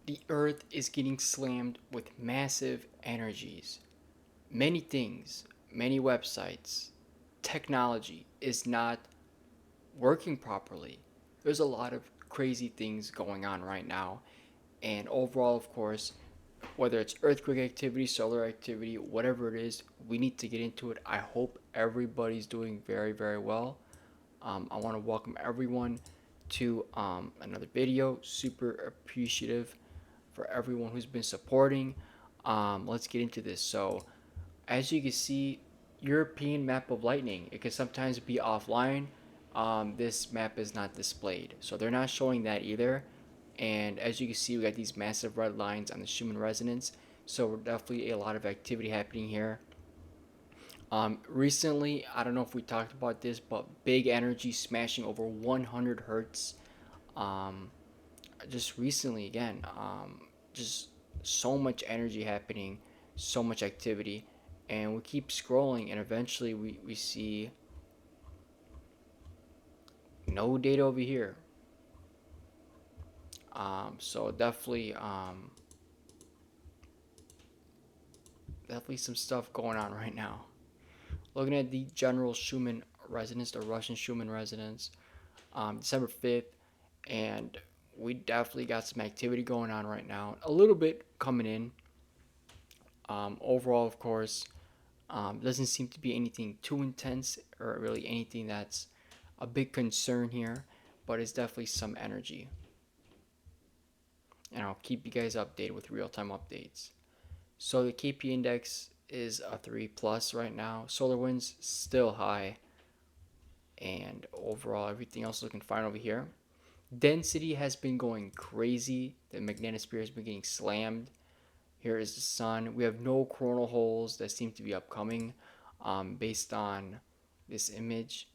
The earth is getting slammed with massive energies. Many things, many websites, technology is not working properly. There's a lot of crazy things going on right now. And overall, of course, whether it's earthquake activity, solar activity, whatever it is, we need to get into it. I hope everybody's doing very, very well. I want to welcome everyone to another video. Super appreciative for everyone who's been supporting. Let's get into this. So, as you can see, European map of lightning. It can sometimes be offline. This map is not displayed, so they're not showing that either. And as you can see, we got these massive red lines on the Schumann Resonance. So definitely a lot of activity happening here. Recently, I don't know if we talked about this, but big energy smashing over 100 hertz. Um, just recently, again, just so much energy happening, so much activity, and we keep scrolling, and eventually we see no data over here. So definitely some stuff going on right now. Looking at the general Schumann resonance, the Russian Schumann resonance, December 5th, and we definitely got some activity going on right now. A little bit coming in. Overall, of course, doesn't seem to be anything too intense or really anything that's a big concern here, but it's definitely some energy. And I'll keep you guys updated with real time updates. So the KP index is a 3 plus right now. Solar winds still high, and overall everything else looking fine over here. Density has been going crazy. The magnetosphere has been getting slammed. Here is the sun. We have no coronal holes that seem to be upcoming based on this image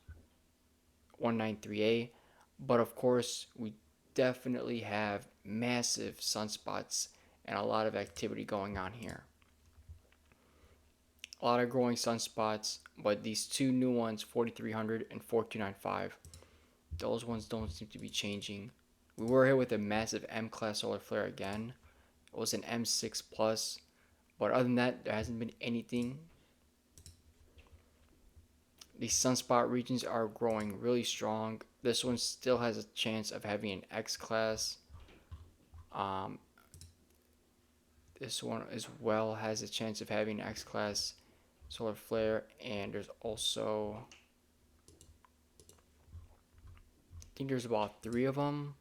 193A. But of course, we definitely have massive sunspots and a lot of activity going on here. A lot of growing sunspots, but these two new ones, 4300 and 4295, those ones don't seem to be changing. We were hit with a massive M class solar flare again. It was an M6 plus, but other than that, there hasn't been anything. These sunspot regions are growing really strong. This one still has a chance of having an X class. Um, this one as well has a chance of having an X class solar flare, and there's also, I think there's about three of them.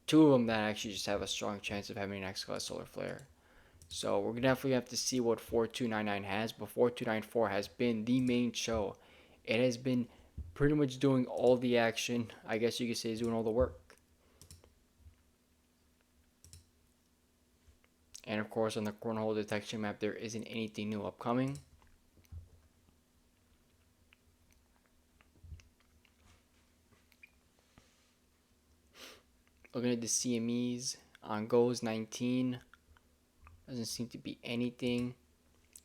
Two of them that actually just have a strong chance of having an X class solar flare. So we're gonna definitely have to see what 4299 has, but 4294 has been the main show. It has been pretty much doing all the action. I guess you could say it's doing all the work. And of course, on the cornhole detection map, there isn't anything new upcoming. Looking at the CMEs on goes 19, doesn't seem to be anything.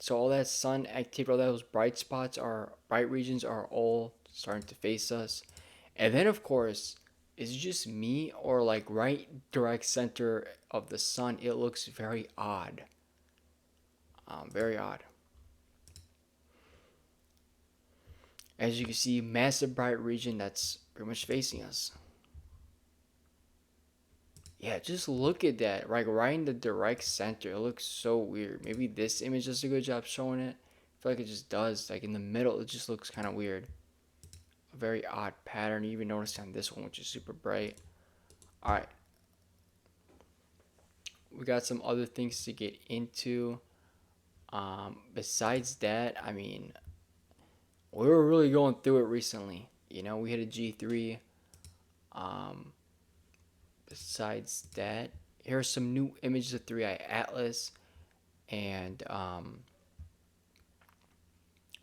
So all that sun activity, all those bright spots are bright regions are all starting to face us. And then of course, is it just me or like right direct center of the sun? It looks very odd. Very odd. As you can see, massive bright region that's pretty much facing us. Yeah, just look at that. Like right in the direct center. It looks so weird. Maybe this image does a good job showing it. I feel like it just does. Like in the middle, it just looks kind of weird. A very odd pattern. You even notice on this one, which is super bright. All right, we got some other things to get into. Besides that, I mean, we were really going through it recently. You know, we hit a G3. Um, Besides that, here are some new images of 3i Atlas and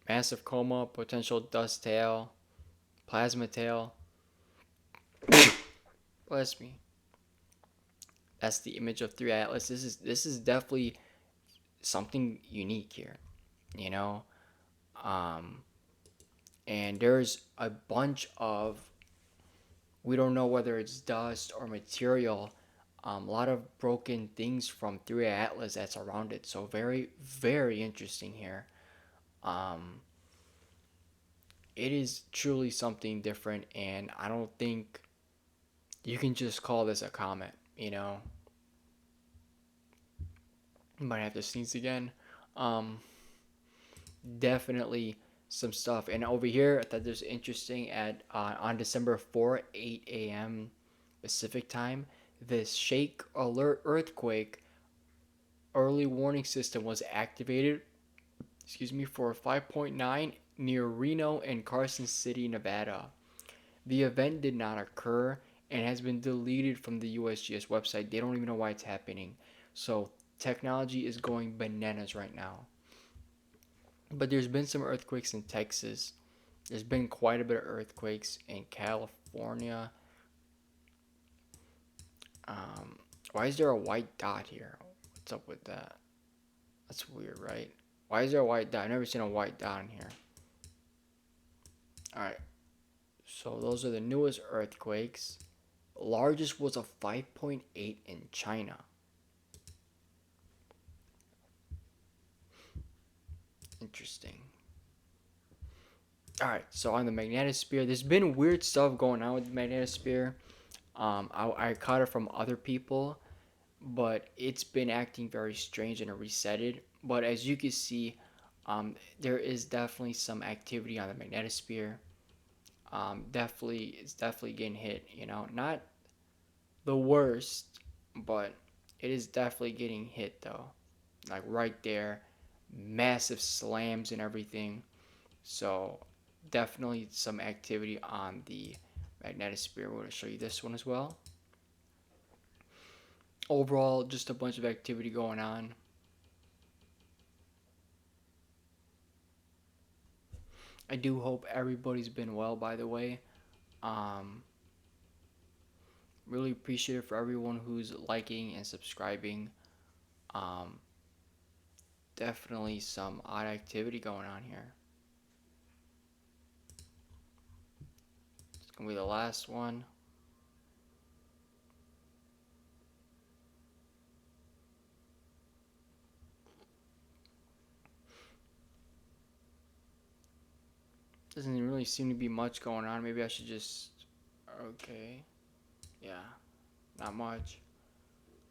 massive coma, potential dust tail, plasma tail. Bless me. That's the image of 3i Atlas. This is definitely something unique here, you know. Um, and there's a bunch of, we don't know whether it's dust or material A lot of broken things from 3 Atlas that's around it. So very, very interesting here. Um, it is truly something different, and I don't think you can just call this a comet. Might have to sneeze again. Um, Definitely some stuff. And over here, I thought this was interesting. At on December 4, 8 a.m. Pacific time, this shake alert earthquake early warning system was activated. Excuse me, for 5.9 near Reno and Carson City, Nevada. The event did not occur and has been deleted from the USGS website. They don't even know why it's happening. So technology is going bananas right now. But there's been some earthquakes in Texas. There's been quite a bit of earthquakes in California. Why is there a white dot here? What's up with that? That's weird, right? Why is there a white dot? I've never seen a white dot in here. All right. So those are the newest earthquakes. Largest was a 5.8 in China. Interesting. All right. So on the magnetosphere, there's been weird stuff going on with the magnetosphere. I caught it from other people, but it's been acting very strange and it resetted. But as you can see, there is definitely some activity on the magnetosphere. It's definitely getting hit. Not the worst, but it is definitely getting hit though. Like right there, massive slams and everything. So definitely some activity on the magnetosphere. We're going to show you this one as well. Overall, just a bunch of activity going on. I do hope everybody's been well, by the way. Um, really appreciate it for everyone who's liking and subscribing. Um, Definitely some odd activity going on here. It's gonna be the last one. Doesn't really seem to be much going on. Maybe I should just. Okay. Yeah, not much.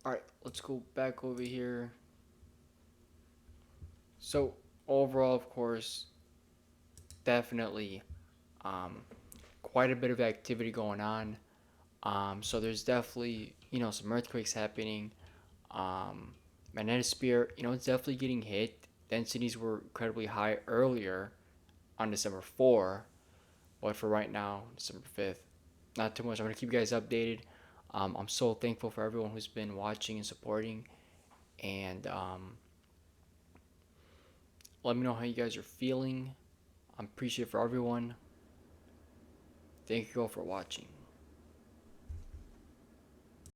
Alright, let's go back over here. So, overall, of course, definitely quite a bit of activity going on. So, there's definitely, some earthquakes happening. Um, Magnetosphere, it's definitely getting hit. Densities were incredibly high earlier on December 4, but for right now, December 5th, not too much. I'm going to keep you guys updated. I'm so thankful for everyone who's been watching and supporting. And let me know how you guys are feeling. I'm appreciative for everyone. Thank you all for watching.